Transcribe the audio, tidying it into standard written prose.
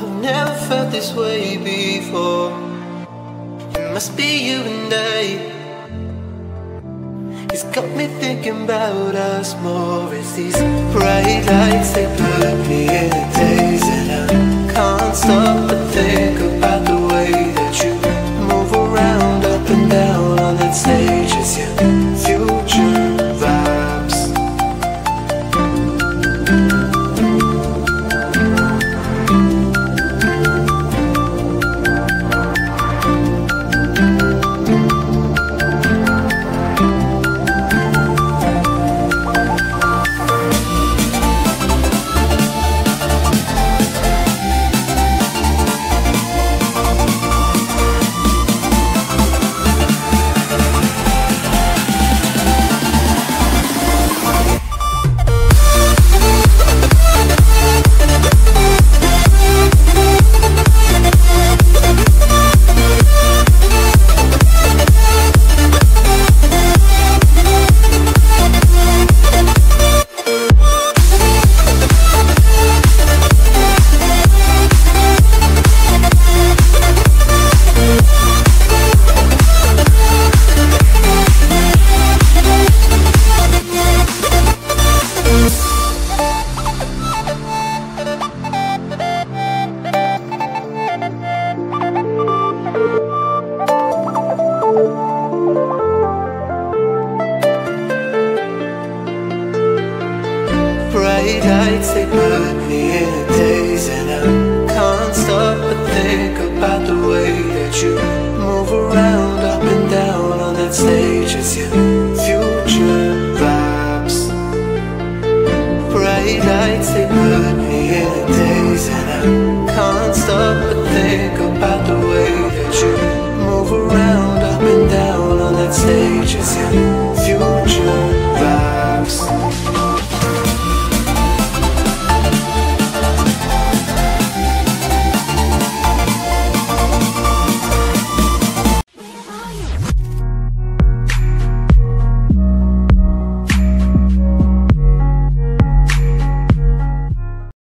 I've never felt this way before. It must be you and I. It's got me thinking about us more. It's these bright lights, they put me in a daze, and I can't stop but think about the way that you move around, up and down on that stage. It's your future vibes. Bright lights, they put me in a daze, and